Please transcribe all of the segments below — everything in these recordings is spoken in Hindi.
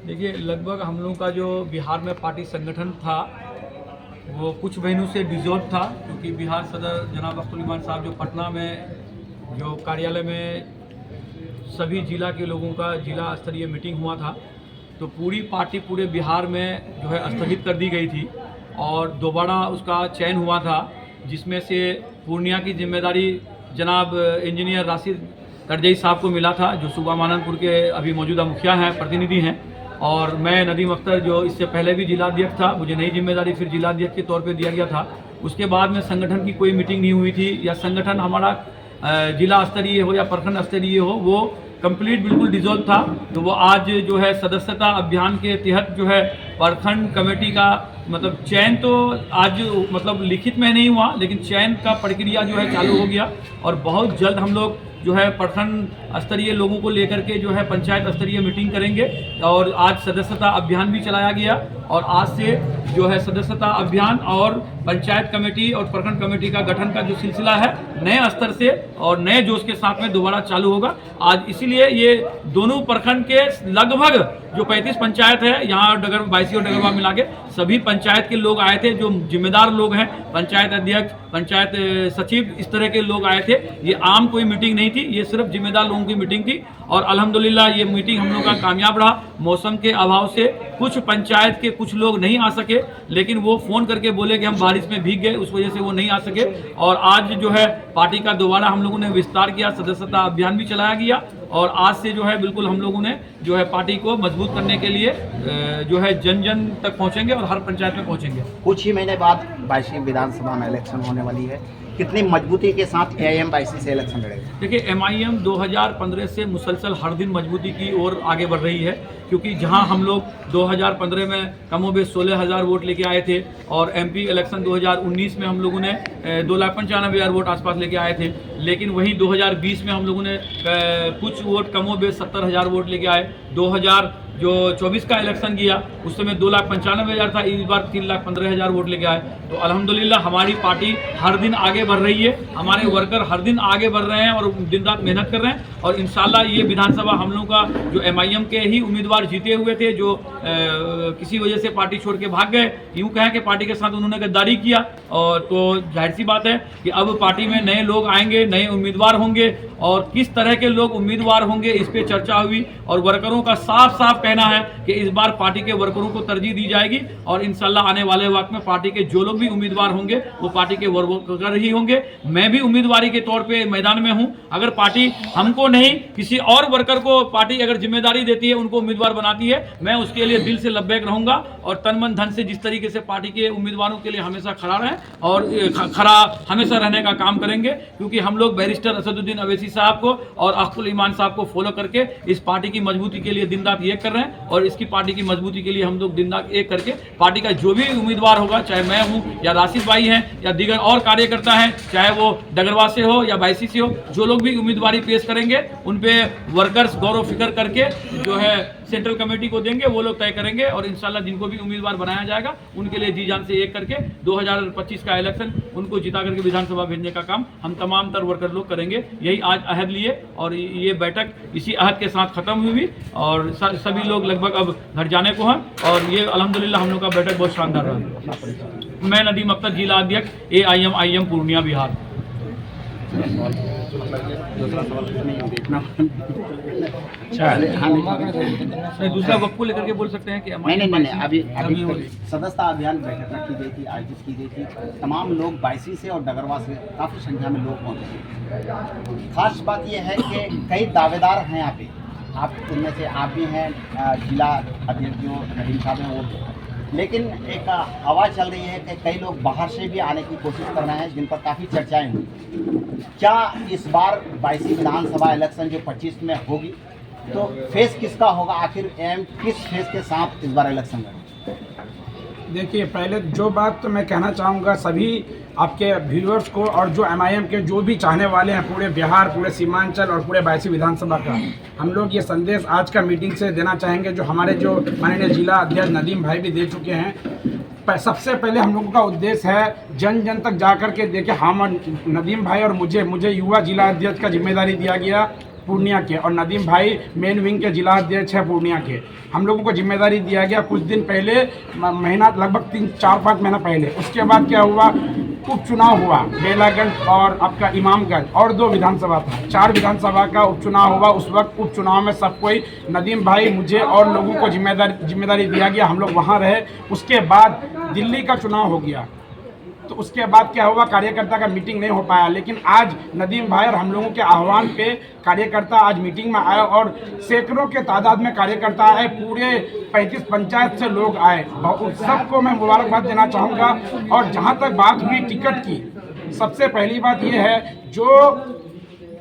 देखिए, लगभग हम लोगों का जो बिहार में पार्टी संगठन था वो कुछ महीनों से डिसॉल्व था, क्योंकि बिहार सदर जनाब अख्तरुल इमान साहब जो पटना में जो कार्यालय में सभी जिला के लोगों का जिला स्तरीय मीटिंग हुआ था, तो पूरी पार्टी पूरे बिहार में जो है स्थगित कर दी गई थी और दोबारा उसका चयन हुआ था, जिसमें से पूर्णिया की जिम्मेदारी जनाब इंजीनियर राशिद करजई साहब को मिला था, जो सूबा माननपुर के अभी मौजूदा मुखिया हैं, प्रतिनिधि हैं। और मैं नदीम अख्तर, जो इससे पहले भी जिलाध्यक्ष था, मुझे नई जिम्मेदारी फिर जिलाध्यक्ष के तौर पे दिया गया था। उसके बाद में संगठन की कोई मीटिंग नहीं हुई थी, या संगठन हमारा जिला स्तरीय हो या प्रखंड स्तरीय हो, वो कंप्लीट बिल्कुल डिसॉल्व था। तो वो आज जो है सदस्यता अभियान के तहत जो है प्रखंड कमेटी का मतलब चयन तो आज मतलब लिखित में नहीं हुआ, लेकिन चयन का प्रक्रिया जो है चालू हो गया और बहुत जल्द हम लोग जो है प्रखंड स्तरीय लोगों को लेकर के जो है पंचायत स्तरीय मीटिंग करेंगे। और आज सदस्यता अभियान भी चलाया गया और आज से जो है सदस्यता अभियान और पंचायत कमेटी और प्रखंड कमेटी का गठन का जो सिलसिला है नए स्तर से और नए जोश के साथ में दोबारा चालू होगा आज। इसीलिए ये दोनों प्रखंड के लगभग जो 35 पंचायत है, यहाँ डगर बाईसी और डगरवा मिला के सभी पंचायत के लोग आए थे, जो जिम्मेदार लोग हैं, पंचायत अध्यक्ष, पंचायत सचिव, इस तरह के लोग आए थे। ये आम कोई मीटिंग नहीं थी, ये सिर्फ जिम्मेदार लोगों की मीटिंग थी और अल्हम्दुलिल्लाह ये मीटिंग हम लोग का कामयाब रहा। मौसम के अभाव से कुछ पंचायत के कुछ लोग नहीं आ सके, लेकिन वो फ़ोन करके बोले कि हम बारिश में भीग गए, उस वजह से वो नहीं आ सके। और आज जो है पार्टी का दोबारा हम लोगों ने विस्तार किया, सदस्यता अभियान भी चलाया गया और आज से जो है बिल्कुल हम लोगों ने जो है पार्टी को मजबूत करने के लिए जो है जन जन तक पहुंचेंगे और हर पंचायत में पहुंचेंगे। कुछ ही महीने बाद 22वीं विधानसभा में इलेक्शन होने वाली है, कितनी मजबूती के साथ एआईएम 22 से इलेक्शन लड़ेगा? देखिए, एमआईएम 2015 से मुसलसल हर दिन मजबूती की ओर आगे बढ़ रही है, क्योंकि जहां हम लोग 2015 में कमोबेश 16,000 वोट लेके आए थे और एमपी इलेक्शन 2019 में हम लोगों ने 2,95,000 वोट आसपास लेके आए थे, लेकिन वहीं 2020 में हम लोगों ने कुछ वोट कमोबेश 70,000 वोट लेके आए। 2024 का इलेक्शन किया उस समय 2,95,000 था, इस बार 3,15,000 वोट लेके आए। तो अल्हम्दुलिल्लाह हमारी पार्टी हर दिन आगे बढ़ रही है, हमारे वर्कर हर दिन आगे बढ़ रहे हैं और दिन रात मेहनत कर रहे हैं। और इंशाल्लाह ये विधानसभा हम लोग का जो एमआईएम के ही उम्मीदवार जीते हुए थे, जो किसी वजह से पार्टी छोड़ के भाग गए, यूँ कहें कि पार्टी के साथ उन्होंने गद्दारी किया। और तो जाहिर सी बात है कि अब पार्टी में नए लोग आएंगे, नए उम्मीदवार होंगे और किस तरह के लोग उम्मीदवार होंगे इस पर चर्चा हुई। और वर्करों का साफ साफ कहना है कि इस बार पार्टी के वर्करों को तरजीह दी जाएगी और इंशाल्लाह आने वाले वक्त में पार्टी के जो लोग भी उम्मीदवार होंगे वो पार्टी के वर्कर ही होंगे। मैं भी उम्मीदवारी के तौर पे मैदान में हूं। अगर पार्टी हमको नहीं किसी और वर्कर को पार्टी अगर जिम्मेदारी देती है, उनको उम्मीदवार बनाती है, मैं उसके लिए दिल से लब्बैक रहूंगा और तन मन धन से जिस तरीके से पार्टी के उम्मीदवारों के लिए हमेशा खड़ा रहें और खड़ा हमेशा रहने का काम करेंगे, क्योंकि हम लोग बैरिस्टर असदुद्दीन अवैसी साहब को और अख्तरुल ईमान साहब को फॉलो करके इस पार्टी की मजबूती के लिए दिन रात एक कर रहे हैं और इसकी पार्टी की मजबूती के लिए हम लोग दिन रात एक करके पार्टी का जो भी उम्मीदवार होगा, चाहे मैं हूं या राशिद भाई हैं या दीगर और कार्यकर्ता हैं, चाहे वो डगरवा से हो या बाईसी से हो, जो लोग भी उम्मीदवारी पेश करेंगे उन पे वर्कर्स गौरव फिक्र करके जो है सेंट्रल कमेटी को देंगे, वो लोग तय करेंगे और इंशाल्लाह जिनको भी उम्मीदवार बनाया जाएगा उनके लिए जी जान से एक करके 2025 का इलेक्शन उनको जिता करके विधानसभा भेजने का काम हम तमाम तर वर्कर लोग करेंगे। यही आज अहद लिए और ये बैठक इसी अहद के साथ खत्म हुई और सभी लोग लगभग अब घर जाने को हैं और ये अल्हम्दुलिल्लाह हम लोग का बैठक बहुत शानदार रहा। मैं नदीम अख्तर, जिला अध्यक्ष AIM पूर्णिया बिहार। दूसरा वक्त को लेकर के बोल सकते हैं कि नहीं, अभी सदस्यता अभियान बैठक रखी गई थी, आयोजित की गई थी, तमाम लोग बाईसी से और डगरवा से काफ़ी संख्या में लोग पहुँचे। खास बात यह है कि कई दावेदार हैं यहाँ पे, आप उनमें से आप भी हैं, जिला अध्यक्ष जो नदीम साहब हैं वो, लेकिन एक आवाज़ चल रही है कि कई लोग बाहर से भी आने की कोशिश कर रहे हैं, जिन पर काफ़ी चर्चाएं हुई। क्या इस बार 22वीं विधानसभा इलेक्शन जो 25 में होगी तो फेस किसका होगा, आखिर एम किस फेस के साथ इस बार इलेक्शन लड़ेगा? देखिए, पहले जो बात तो मैं कहना चाहूँगा सभी आपके व्यूअर्स को और जो एमआईएम के जो भी चाहने वाले हैं पूरे बिहार, पूरे सीमांचल और पूरे 22वीं विधानसभा का, हम लोग ये संदेश आज का मीटिंग से देना चाहेंगे, जो हमारे जो माननीय जिला अध्यक्ष नदीम भाई भी दे चुके हैं। सबसे पहले हम लोगों का उद्देश्य है जन जन तक जा कर के देखिए, हम नदीम भाई और मुझे युवा जिला अध्यक्ष का जिम्मेदारी दिया गया पूर्णिया के, और नदीम भाई मेन विंग के जिला अध्यक्ष है पूर्णिया के। हम लोगों को जिम्मेदारी दिया गया कुछ दिन पहले, महीना लगभग 3-4-5 महीना पहले। उसके बाद क्या हुआ, उपचुनाव हुआ बेलागंज और आपका इमामगंज, और 2 विधानसभा था, 4 विधानसभा का उपचुनाव हुआ। उस वक्त उपचुनाव में सब कोई, नदीम भाई, मुझे और लोगों को जिम्मेदारी दिया गया, हम लोग वहाँ रहे। उसके बाद दिल्ली का चुनाव हो गया, तो उसके बाद क्या हुआ, कार्यकर्ता का मीटिंग नहीं हो पाया। लेकिन आज नदीम भाई और हम लोगों के आह्वान पे कार्यकर्ता आज मीटिंग में आए, और सैकड़ों के तादाद में कार्यकर्ता आए, पूरे 35 पंचायत से लोग आए। सबको मैं मुबारकबाद देना चाहूँगा। और जहाँ तक बात हुई टिकट की, सबसे पहली बात ये है, जो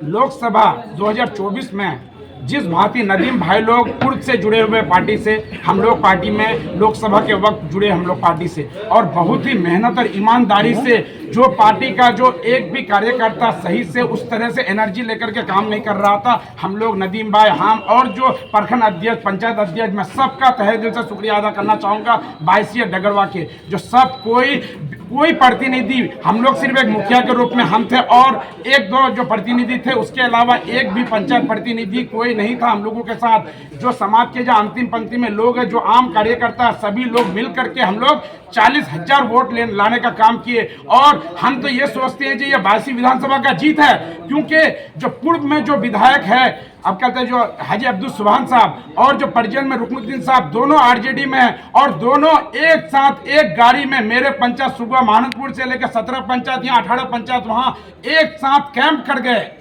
लोकसभा 2024 में जिस भांति नदीम भाई लोग पूर्व से जुड़े हुए पार्टी से, हम लोग पार्टी में लोकसभा के वक्त जुड़े, हम लोग पार्टी से, और बहुत ही मेहनत और ईमानदारी से, जो पार्टी का जो एक भी कार्यकर्ता सही से उस तरह से एनर्जी लेकर के काम नहीं कर रहा था, हम लोग नदीम भाई, हम और जो प्रखंड अध्यक्ष, पंचायत अध्यक्ष, मैं सबका तहे दिल से शुक्रिया अदा करना चाहूँगा। 22 डगरवा के जो सब कोई प्रतिनिधि, हम लोग सिर्फ एक मुखिया के रूप में हम थे, और 1-2 जो प्रतिनिधि थे, उसके अलावा एक भी पंचायत प्रतिनिधि कोई नहीं था हम लोगों के साथ। जो समाज के जो अंतिम पंक्ति में लोग हैं, जो आम कार्यकर्ता, सभी लोग मिल करके हम लोग 40,000 वोट लाने का काम किए। और हम तो ये सोचते हैं कि ये 22 विधानसभा का जीत है, क्योंकि जो पूर्व में जो विधायक है, अब कहते हैं जो हाजी अब्दुल सुभान साहब, और जो परिजन में रुकनुद्दीन साहब, दोनों आरजेडी में हैं, और दोनों एक साथ एक गाड़ी में मेरे पंचायत सुबह महानंदपुर से लेकर 17 पंचायत, यहाँ 18 पंचायत, वहाँ एक साथ कैंप कर गए।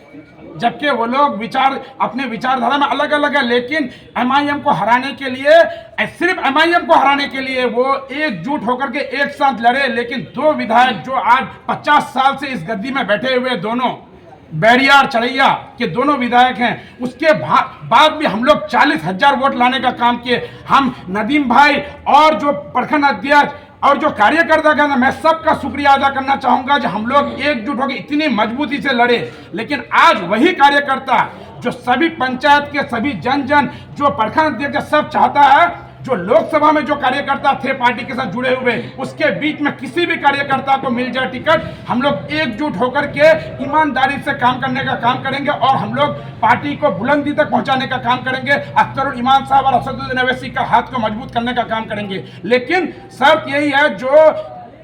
जबकि वो लोग अपने विचारधारा में अलग अलग है, लेकिन एमआईएम को हराने के लिए, सिर्फ एमआईएम को हराने के लिए वो एकजुट होकर के एक साथ लड़े। लेकिन 2 विधायक जो आज 50 साल से इस गद्दी में बैठे हुए, दोनों बैरिया और चढ़ैया के दोनों विधायक हैं, उसके बाद भी हम लोग 40,000 वोट लाने का काम किए। हम नदीम भाई और जो प्रखंड अध्यक्ष और जो कार्यकर्ता का, मैं सबका शुक्रिया अदा करना चाहूँगा जो हम लोग एकजुट होकर इतनी मजबूती से लड़े। लेकिन आज वही कार्यकर्ता जो सभी पंचायत के सभी जन जो प्रखंड अध्यक्ष सब चाहता है, जो लोकसभा में जो कार्यकर्ता थे पार्टी के साथ जुड़े हुए, उसके बीच में किसी भी कार्यकर्ता को मिल जाए टिकट, हम लोग एकजुट होकर के ईमानदारी से काम करने का काम करेंगे, और हम लोग पार्टी को बुलंदी तक पहुंचाने का काम करेंगे। अख्तरुल ईमान साहब और असदुद्दीन अवैसी का हाथ को मजबूत करने का काम करेंगे। लेकिन शर्त यही है, जो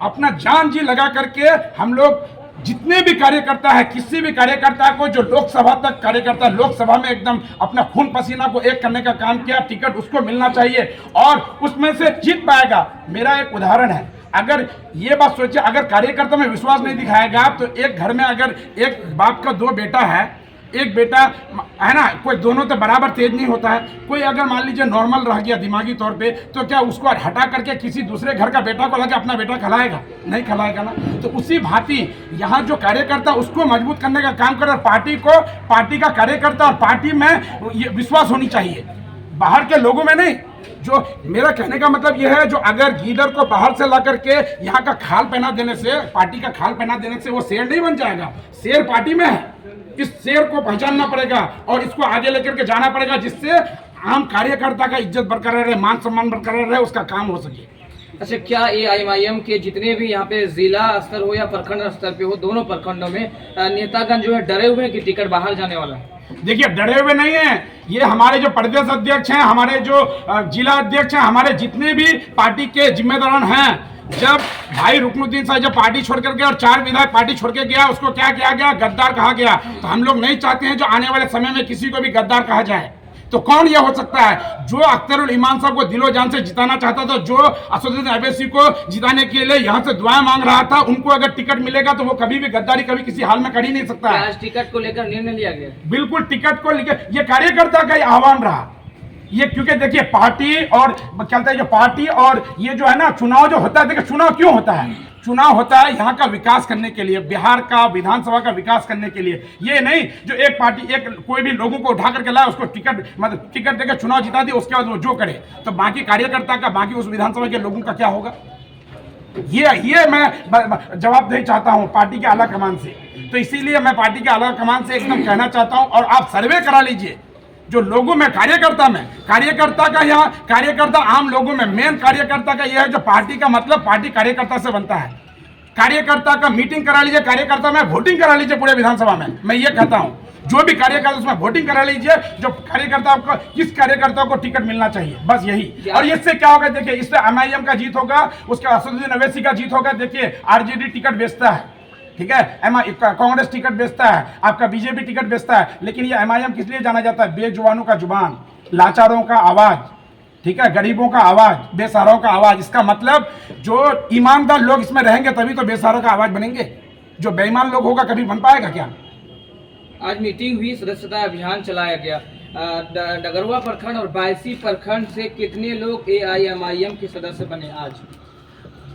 अपना जान जी लगा करके हम लोग जितने भी कार्यकर्ता है, किसी भी कार्यकर्ता को जो लोकसभा तक कार्यकर्ता लोकसभा में एकदम अपना खून पसीना को एक करने का काम किया, टिकट उसको मिलना चाहिए और उसमें से जीत पाएगा। मेरा एक उदाहरण है, अगर ये बात सोचिए, अगर कार्यकर्ता में विश्वास नहीं दिखाएगा, तो एक घर में अगर एक बाप का 2 बेटा है, एक बेटा है ना, कोई दोनों तो बराबर तेज नहीं होता है। कोई अगर मान लीजिए नॉर्मल रह गया दिमागी तौर पे, तो क्या उसको हटा करके किसी दूसरे घर का बेटा को लगे अपना बेटा खिलाएगा? नहीं खिलाएगा ना। तो उसी भांति यहाँ जो कार्यकर्ता उसको मजबूत करने का काम करे, और पार्टी का कार्यकर्ता और पार्टी में ये विश्वास होनी चाहिए, बाहर के लोगों में नहीं। जो मेरा कहने का मतलब यह है, जो अगर गीदड़ को बाहर से ला करके यहाँ का खाल पहना देने से, पार्टी का खाल पहना देने से वो शेर नहीं बन जाएगा। शेर पार्टी में है, इस शेर को पहचानना पड़ेगा और इसको आगे लेकर के जाना पड़ेगा, जिससे आम कार्यकर्ता का इज्जत बरकरार रहे, मान सम्मान बरकरार रहे, उसका काम हो सके। अच्छा, क्या एआईएमआईएम के जितने भी यहाँ पे जिला स्तर हो या प्रखंड स्तर पे हो, दोनों प्रखंडों में नेतागण जो है डरे हुए हैं कि टिकट बाहर जाने वाला है? देखिए, डरे हुए नहीं है। ये हमारे जो प्रदेश अध्यक्ष हैं, हमारे जो जिला अध्यक्ष हैं, हमारे जितने भी पार्टी के जिम्मेदार हैं, जब भाई रुकनुद्दीन साहब जब पार्टी छोड़ कर गया और 4 विधायक पार्टी छोड़ के गया, उसको क्या किया गया? गद्दार कहा गया। तो हम लोग नहीं चाहते हैं जो आने वाले समय में किसी को भी गद्दार कहा जाए। तो कौन ये हो सकता है जो अख्तरुल ईमान साहब को दिलो जान से जिताना चाहता था, जो असदुद्दीन अवैसी को जिताने के लिए यहाँ से दुआएं मांग रहा था, उनको अगर टिकट मिलेगा तो वो कभी भी गद्दारी कभी किसी हाल में कर ही नहीं सकता है। आज टिकट को लेकर निर्णय लिया गया? बिल्कुल, टिकट को लेकर ये कार्यकर्ता का आह्वान रहा ये, क्योंकि देखिए पार्टी और कहते हैं जो पार्टी और ये जो है ना, चुनाव जो होता है, देखिए चुनाव क्यों होता है? चुनाव होता है यहाँ का विकास करने के लिए, बिहार का विधानसभा का विकास करने के लिए। ये नहीं जो एक पार्टी कोई भी लोगों को उठा करके लाए, उसको टिकट देकर चुनाव जिता दिया, उसके बाद वो जो करे, तो बाकी कार्यकर्ता का, बाकी उस विधानसभा के लोगों का क्या होगा? ये मैं जवाब देना चाहता हूँ पार्टी के आला कमान से। तो इसीलिए मैं पार्टी के आला कमान से एकदम कहना चाहता हूँ, और आप सर्वे करा लीजिए जो लोगों में, कार्यकर्ता का, यहाँ कार्यकर्ता आम लोगों में, मेन कार्यकर्ता का यह है जो पार्टी का मतलब पार्टी कार्यकर्ता से बनता है। कार्यकर्ता का मीटिंग करा लीजिए, कार्यकर्ता में वोटिंग करा लीजिए पूरे विधानसभा में। मैं ये कहता हूँ जो भी कार्यकर्ता उसमें वोटिंग करा लीजिए, जो कार्यकर्ता को किस कार्यकर्ता को टिकट मिलना चाहिए, बस यही। और इससे क्या होगा, देखिए इससे MIM का जीत होगा, उसके असदुद्दीन अवैसी का जीत होगा। देखिए RJD टिकट बेचता है, ठीक है, कांग्रेस टिकट बेचता है, आपका BJP टिकट बेचता है, लेकिन ये MIM किस लिए जाना जाता है? बेजुबानों का जुबान, लाचारों का आवाज, ठीक है, गरीबों का आवाज, बेसहारों का आवाज। इसका मतलब जो ईमानदार लोग इसमें रहेंगे तभी तो बेसहारों का आवाज बनेंगे। जो बेईमान लोग होगा कभी बन पाएगा क्या? आज मीटिंग हुई, सदस्यता अभियान चलाया गया। डगरवा प्रखंड और बायसी प्रखंड से कितने लोग AIMIM के सदस्य बने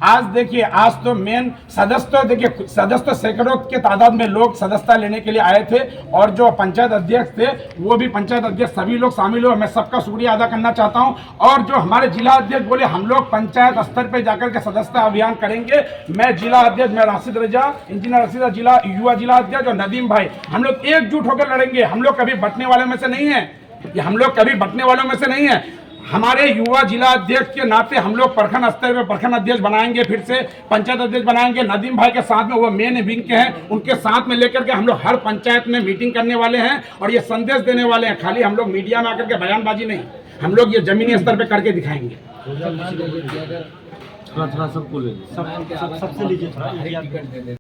आज देखिए, आज तो मेन सदस्य तो देखिए, सदस्य तो सैकड़ों के तादाद में लोग सदस्यता लेने के लिए आए थे, और जो पंचायत अध्यक्ष थे वो भी पंचायत अध्यक्ष, सभी लोग शामिल हुए। मैं सबका शुक्रिया अदा करना चाहता हूं। और जो हमारे जिला अध्यक्ष बोले हम लोग पंचायत स्तर पर जाकर के सदस्यता अभियान करेंगे। मैं जिला अध्यक्ष, मैं राशिद रजा, इंजीनियर राशिद रजा, जिला युवा जिला अध्यक्ष और नदीम भाई, हम लोग एकजुट होकर लड़ेंगे। हम लोग कभी बंटने वालों में से नहीं है, ये हम लोग कभी बंटने वालों में से नहीं है। हमारे युवा जिला अध्यक्ष के नाते हम लोग प्रखंड स्तर पे प्रखंड अध्यक्ष बनाएंगे, फिर से पंचायत अध्यक्ष बनाएंगे। नदीम भाई के साथ में, वो मेन विंग के हैं, उनके साथ में लेकर के हम लोग हर पंचायत में मीटिंग करने वाले हैं और ये संदेश देने वाले हैं। खाली हम लोग मीडिया में आकर के बयानबाजी नहीं, हम लोग ये जमीनी स्तर पे करके दिखाएंगे। सबसे लीजिए।